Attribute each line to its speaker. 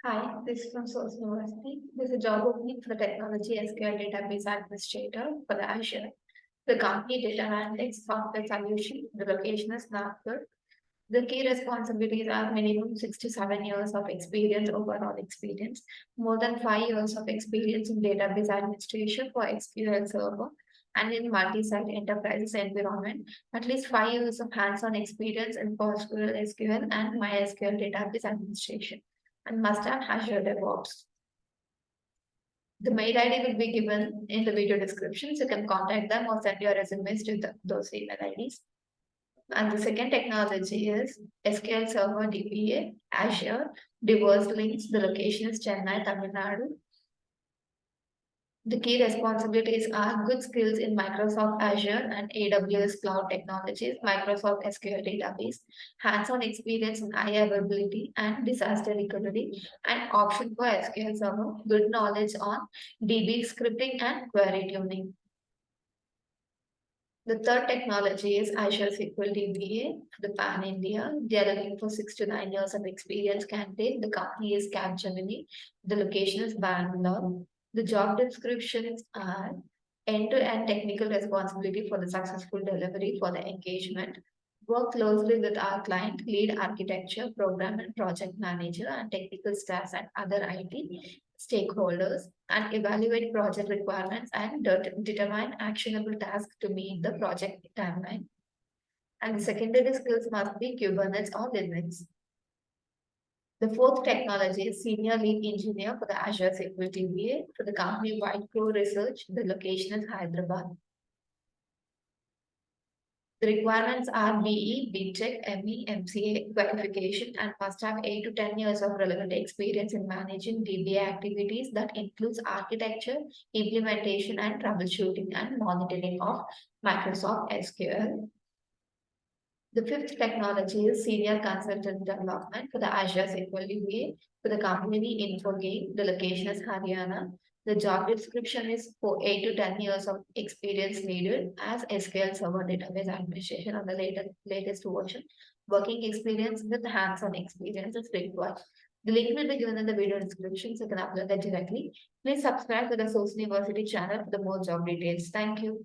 Speaker 1: Hi, this is from Sose University. This is a job opening for the Technology SQL Database Administrator for the Azure. The company Dataventics software solution. The location is Nagpur. The key responsibilities are minimum 6 to 7 years of experience, overall experience, more than 5 years of experience in database administration for SQL Server and in multi-site enterprises environment, at least 5 years of hands-on experience in PostgreSQL and MySQL database administration, and must have Azure DevOps. The mail ID will be given in the video description, so you can contact them or send your resumes to those email IDs. And the second technology is SQL Server DBA Azure, diverse links. The location is Chennai, Tamil Nadu. The key responsibilities are good skills in Microsoft Azure and AWS cloud technologies, Microsoft SQL database, hands-on experience in high availability and disaster recovery, and option for SQL Server, good knowledge on DB scripting and query tuning. The third technology is Azure SQL DBA for the Pan India. They are looking for 6 to 9 years of experience candidate. The company is Capgemini. The location is Bangalore. The job descriptions are end-to-end technical responsibility for the successful delivery for the engagement. Work closely with our client, lead architecture, program and project manager, and technical staff and other IT stakeholders, and evaluate project requirements and determine actionable tasks to meet the project timeline. And the secondary skills must be Kubernetes or Linux. The fourth technology is Senior Lead Engineer for the Azure SQL DBA for the company WhiteCrow Research. The location is Hyderabad. The requirements are BE, B.Tech, ME, MCA qualification and must have 8 to 10 years of relevant experience in managing DBA activities that includes architecture, implementation and troubleshooting and monitoring of Microsoft SQL. The fifth technology is Senior Consultant Development for the Azure SQL DBA for the company Infogain. The location is Haryana. The job description is for 8 to 10 years of experience needed as SQL Server Database Administration on the latest version. Working experience with hands-on experience is required. The link will be given in the video description, so you can upload that directly. Please subscribe to the Source University channel for the more job details. Thank you.